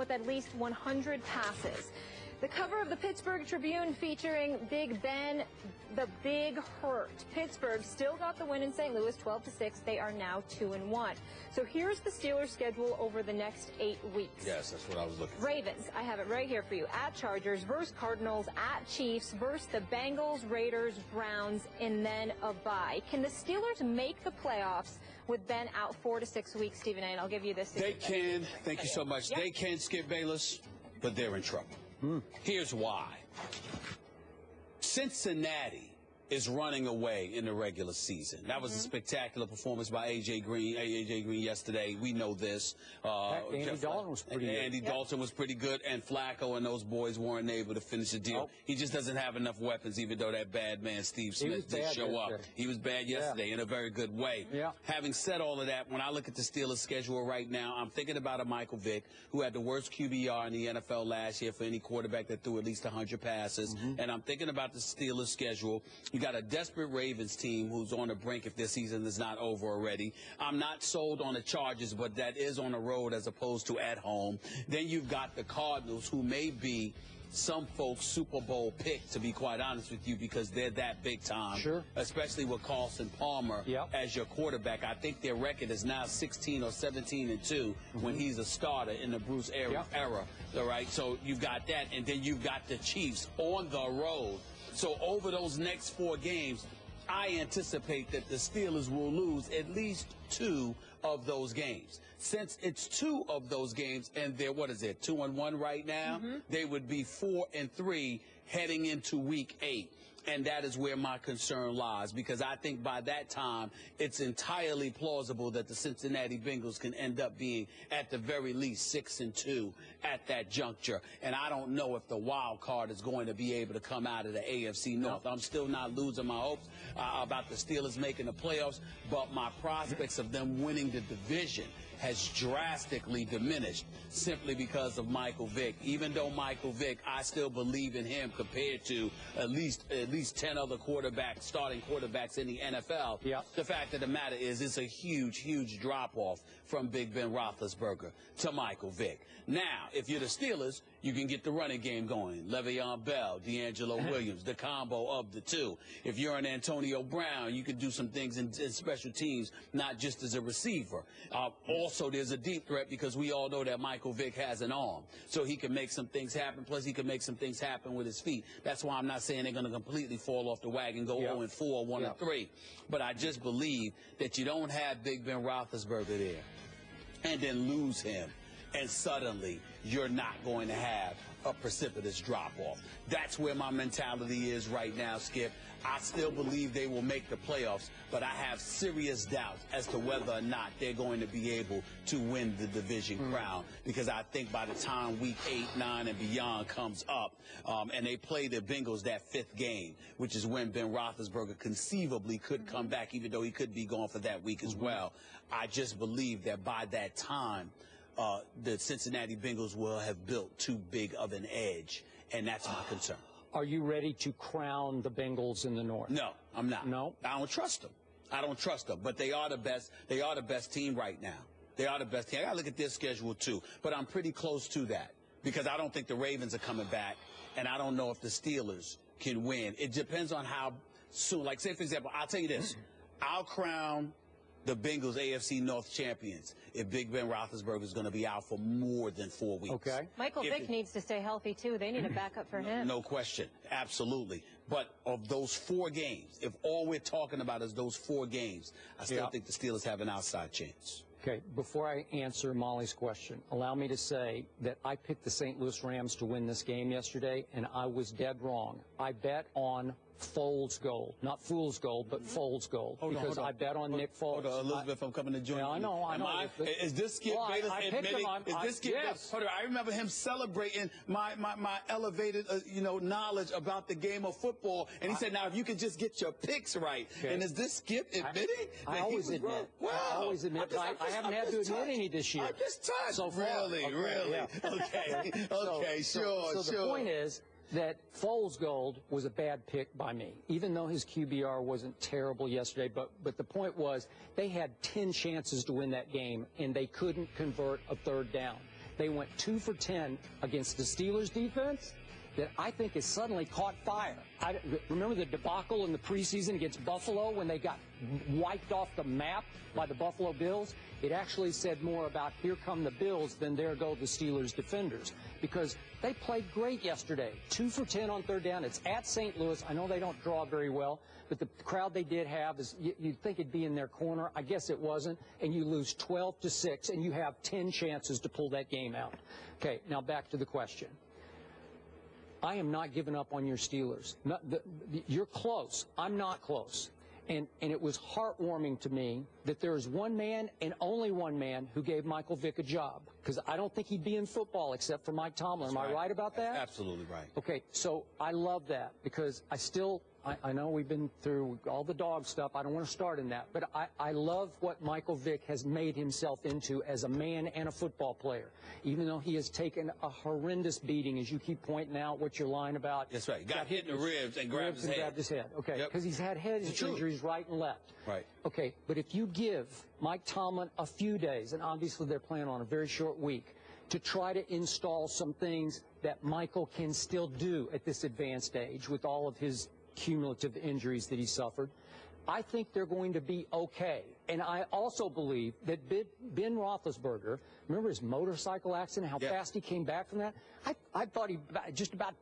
with at least 100 passes. The cover of the Pittsburgh Tribune featuring Big Ben, the Big Hurt. Pittsburgh still got the win in St. Louis, 12-6. They are now 2-1. So here's the Steelers' schedule over the next 8 weeks. Yes, that's what I was looking for. Ravens, I have it right here for you. At Chargers, versus Cardinals, at Chiefs, versus the Bengals, Raiders, Browns, and then a bye. Can the Steelers make the playoffs with Ben out 4 to 6 weeks, Stephen A? And I'll give you this. They can. Thank you so much. Yep. They can, Skip Bayless, but they're in trouble. Here's why. Cincinnati is running away in the regular season. That was a spectacular performance by A.J. Green yesterday. We know this. Andy Dalton was pretty good. Andy Dalton was pretty good, and Flacco and those boys weren't able to finish the deal. Nope. He just doesn't have enough weapons, even though that bad man Steve Smith did show up. He was bad yesterday in a very good way. Yeah. Having said all of that, when I look at the Steelers' schedule right now, I'm thinking about a Michael Vick, who had the worst QBR in the NFL last year for any quarterback that threw at least 100 passes. And I'm thinking about the Steelers' schedule. You got a desperate Ravens team who's on the brink if their season is not over already. I'm not sold on the Chargers, but that is on the road as opposed to at home. Then you've got the Cardinals, who may be some folks' Super Bowl pick, to be quite honest with you, because they're that big time. Sure. Especially with Carson Palmer as your quarterback. I think their record is now 16 or 17-2 when he's a starter in the Bruce era. All right, so you've got that, and then you've got the Chiefs on the road. So over those next 4 games, I anticipate that the Steelers will lose at least 2 of those games. Since it's 2 of those games, and they're, 2-1 right now, they would be 4-3 heading into week 8. And that is where my concern lies, because I think by that time, it's entirely plausible that the Cincinnati Bengals can end up being, at the very least, 6-2 at that juncture. And I don't know if the wild card is going to be able to come out of the AFC North. I'm still not losing my hopes about the Steelers making the playoffs, but my prospects of them winning the division has drastically diminished simply because of Michael Vick. Even though Michael Vick, I still believe in him compared to at least 10 other starting quarterbacks in the NFL. The fact of the matter is it's a huge drop-off from Big Ben Roethlisberger to Michael Vick. Now, if you're the Steelers, you can get the running game going. Le'Veon Bell, D'Angelo Williams, the combo of the two. If you're an Antonio Brown, you can do some things in special teams, not just as a receiver. Also, there's a deep threat because we all know that Michael Vick has an arm. So he can make some things happen, plus he can make some things happen with his feet. That's why I'm not saying they're going to completely fall off the wagon, go 0-4, 1-3. But I just believe that you don't have Big Ben Roethlisberger there and then lose him, and suddenly you're not going to have a precipitous drop-off. That's where my mentality is right now, Skip. I still believe they will make the playoffs, but I have serious doubts as to whether or not they're going to be able to win the division crown, because I think by the time week 8, 9, and beyond comes up, and they play the Bengals that 5th game, which is when Ben Roethlisberger conceivably could come back, even though he could be gone for that week as well. I just believe that by that time, the Cincinnati Bengals will have built too big of an edge, and that's my concern. Are you ready to crown the Bengals in the North? No, I'm not. No? I don't trust them. I don't trust them. But they are the best. They are the best team right now. They are the best team. I got to look at their schedule, too. But I'm pretty close to that because I don't think the Ravens are coming back, and I don't know if the Steelers can win. It depends on how soon. Like, say, for example, I'll tell you this. I'll crown the Bengals AFC North champions if Big Ben Roethlisberger is going to be out for more than 4 weeks. Okay. Michael Vick needs to stay healthy, too. They need a backup for him. No question. Absolutely. But of those 4 games, if all we're talking about is those 4 games, I still think the Steelers have an outside chance. Okay, before I answer Molly's question, allow me to say that I picked the St. Louis Rams to win this game yesterday, and I was dead wrong. I bet on Foles goal. Not Fool's gold, but Foles gold. Because I bet on Nick Foles. Hold on, Elizabeth, I'm coming to join you. I know. Is this Skip Bayless admitting? Is this Skip? Yes. Hold on, I remember him celebrating my elevated, knowledge about the game of football, and he said, "Now, if you could just get your picks right." Okay. And is this Skip admitting? I always admit. Wow. I always admit. I haven't had to admit any this year. I'm just touched. So far. Really? Yeah. Okay. Okay. So the point is that Foles Gold was a bad pick by me, even though his QBR wasn't terrible yesterday. But the point was they had 10 chances to win that game, and they couldn't convert a 3rd down. they went 2 for 10 against the Steelers defense that I think has suddenly caught fire. Remember the debacle in the preseason against Buffalo when they got wiped off the map by the Buffalo Bills? It actually said more about here come the Bills than there go the Steelers defenders, because they played great yesterday. 2 for 10 on third down. It's at St. Louis. I know they don't draw very well, but the crowd they did have is, you'd think it'd be in their corner. I guess it wasn't, and you lose 12-6, and you have 10 chances to pull that game out. Okay, now back to the question. I am not giving up on your Steelers. You're close. I'm not close. And it was heartwarming to me that there is one man and only one man who gave Michael Vick a job, because I don't think he'd be in football except for Mike Tomlin. Am I right about that? Absolutely right. Okay, so I love that, because I know we've been through all the dog stuff. I don't want to start in that. But I love what Michael Vick has made himself into as a man and a football player, even though he has taken a horrendous beating, as you keep pointing out what you're lying about. That's right. Got hit in the ribs and grabbed his head. Okay, because he's had head injuries right and left. Right. Okay, but if you give Mike Tomlin a few days, and obviously they're playing on a very short week, to try to install some things that Michael can still do at this advanced age with all of his cumulative injuries that he suffered, I think they're going to be okay. And I also believe that Ben Roethlisberger, remember his motorcycle accident, how fast he came back from that? I thought he just about,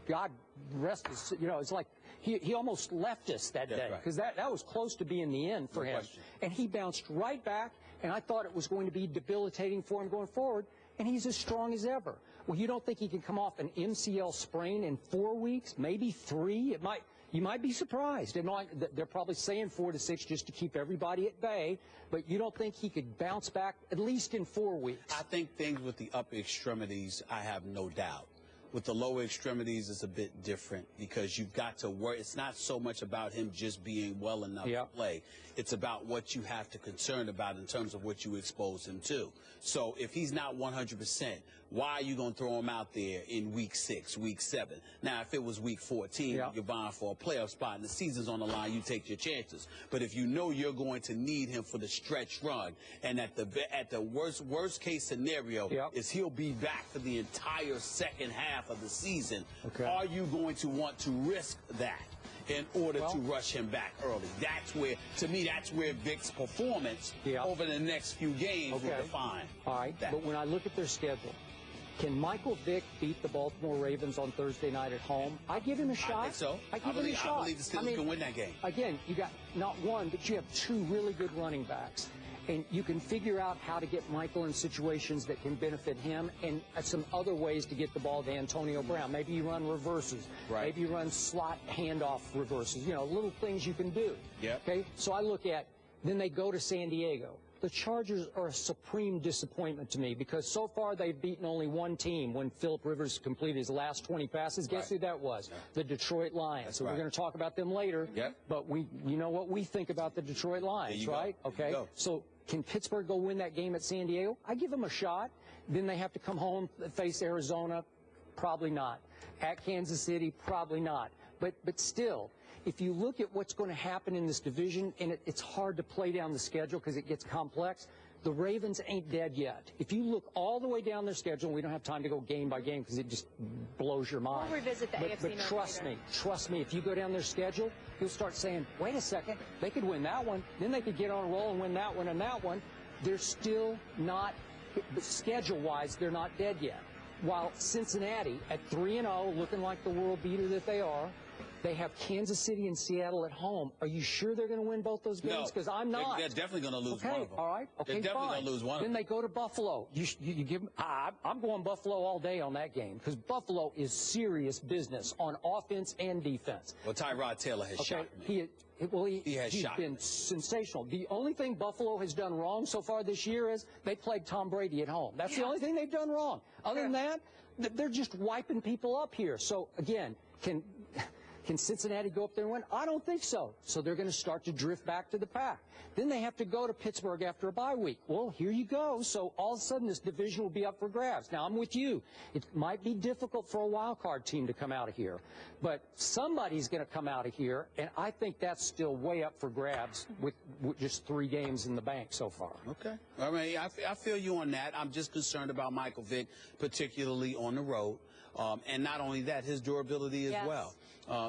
God rest his, it's like he almost left us that day, because that was close to being the end for him. And he bounced right back, and I thought it was going to be debilitating for him going forward, and he's as strong as ever. Well, you don't think he can come off an MCL sprain in 4 weeks, maybe 3? You might be surprised. They're probably saying 4 to 6 just to keep everybody at bay, but you don't think he could bounce back at least in 4 weeks? I think things with the upper extremities, I have no doubt. With the lower extremities, it's a bit different, because you've got to worry. It's not so much about him just being well enough to play. It's about what you have to concern about in terms of what you expose him to. So if he's not 100%, why are you going to throw him out there in week 6, week 7? Now, if it was week 14, you're vying for a playoff spot and the season's on the line, you take your chances. But if you know you're going to need him for the stretch run, and at the worst case scenario is he'll be back for the entire second half of the season, are you going to want to risk that in order to rush him back early? That's where, to me, that's where Vick's performance over the next few games will define. All right, but when I look at their schedule, can Michael Vick beat the Baltimore Ravens on Thursday night at home? I give him a shot. I think so. I give him a shot. I believe the Steelers can win that game. Again, you got not one, but you have 2 really good running backs. And you can figure out how to get Michael in situations that can benefit him, and some other ways to get the ball to Antonio Brown. Maybe you run reverses. Maybe you run slot handoff reverses. Little things you can do. Okay? So I look at, then they go to San Diego. The Chargers are a supreme disappointment to me, because so far they've beaten only one team when Phillip Rivers completed his last 20 passes. Guess who that was? The Detroit Lions. So we're going to talk about them later. But you know what we think about the Detroit Lions, right? Okay. So can Pittsburgh go win that game at San Diego? I give them a shot. Then they have to come home, face Arizona. Probably not. At Kansas City, probably not. But still, if you look at what's going to happen in this division, and it's hard to play down the schedule because it gets complex, the Ravens ain't dead yet. If you look all the way down their schedule, and we don't have time to go game by game because it just blows your mind. We'll revisit the AFC But trust me, if you go down their schedule, you'll start saying, wait a second, they could win that one, then they could get on a roll and win that one and that one. They're still not, schedule-wise, they're not dead yet. While Cincinnati, at 3-0, looking like the world beater that they are, they have Kansas City and Seattle at home. Are you sure they're going to win both those games? Because I'm not. They're definitely going to lose one of them. All right. Okay, they're definitely going to lose one of them. Then they go to Buffalo. You give them, I'm going Buffalo all day on that game, because Buffalo is serious business on offense and defense. Well, Tyrod Taylor has shocked me. He's been sensational. The only thing Buffalo has done wrong so far this year is they played Tom Brady at home. That's the only thing they've done wrong. Other than that, they're just wiping people up here. So, again, can Can Cincinnati go up there and win? I don't think so. So they're going to start to drift back to the pack. Then they have to go to Pittsburgh after a bye week. Well, here you go. So all of a sudden this division will be up for grabs. Now, I'm with you. It might be difficult for a wild card team to come out of here. But somebody's going to come out of here, and I think that's still way up for grabs with just 3 games in the bank so far. Okay. I mean, I feel you on that. I'm just concerned about Michael Vick, particularly on the road. And not only that, his durability as well.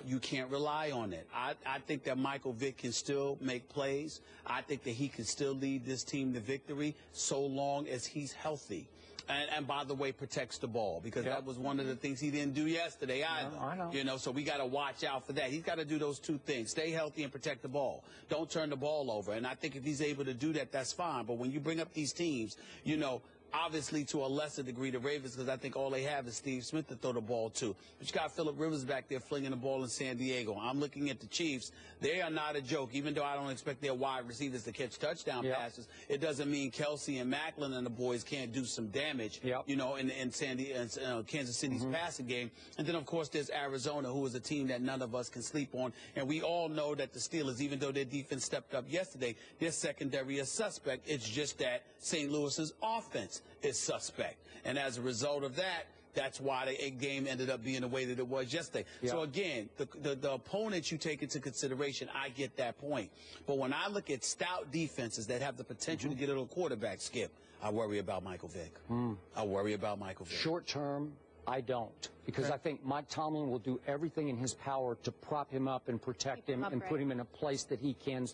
You can't rely on it. I think that Michael Vick can still make plays. I think that he can still lead this team to victory so long as he's healthy. And by the way, protects the ball, because that was one of the things he didn't do yesterday either. I know. You know, so we got to watch out for that. He's got to do those 2 things: stay healthy and protect the ball. Don't turn the ball over. And I think if he's able to do that, that's fine. But when you bring up these teams, you know, obviously to a lesser degree the Ravens, because I think all they have is Steve Smith to throw the ball to. But you got Phillip Rivers back there flinging the ball in San Diego. I'm looking at the Chiefs. They are not a joke. Even though I don't expect their wide receivers to catch touchdown passes, it doesn't mean Kelsey and Macklin and the boys can't do some damage, you know, in Kansas City's passing game. And then, of course, there's Arizona, who is a team that none of us can sleep on. And we all know that the Steelers, even though their defense stepped up yesterday, their secondary is suspect. It's just that St. Louis's offense is suspect. And as a result of that, that's why the game ended up being the way that it was yesterday. So, again, the opponents you take into consideration, I get that point. But when I look at stout defenses that have the potential to get a little quarterback, Skip, I worry about Michael Vick. I worry about Michael Vick. Short term, I don't. Because I think Mike Tomlin will do everything in his power to prop him up and protect him and put him in a place that he can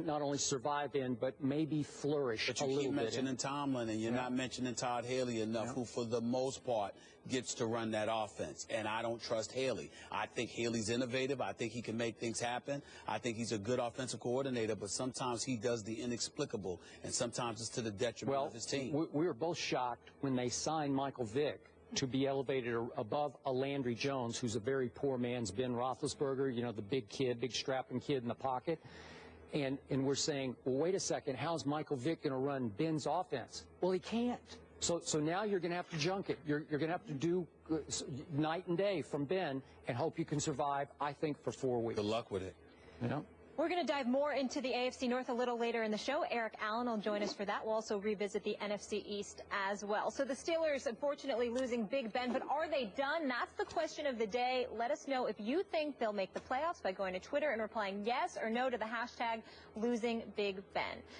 not only survive in, but maybe flourish a little bit. But you keep mentioning Tomlin, and you're not mentioning Todd Haley enough, who for the most part gets to run that offense. And I don't trust Haley. I think Haley's innovative. I think he can make things happen. I think he's a good offensive coordinator, but sometimes he does the inexplicable, and sometimes it's to the detriment of his team. We were both shocked when they signed Michael Vick to be elevated above a Landry Jones, who's a very poor man's Ben Roethlisberger, you know, the big kid, big strapping kid in the pocket. And we're saying, well, wait a second, how's Michael Vick going to run Ben's offense? Well, he can't. So now you're going to have to junk it. You're going to have to do night and day from Ben and hope you can survive, I think, for 4 weeks. Good luck with it. You know? We're going to dive more into the AFC North a little later in the show. Eric Allen will join us for that. We'll also revisit the NFC East as well. So the Steelers, unfortunately, losing Big Ben, but are they done? That's the question of the day. Let us know if you think they'll make the playoffs by going to Twitter and replying yes or no to the hashtag losing Big Ben.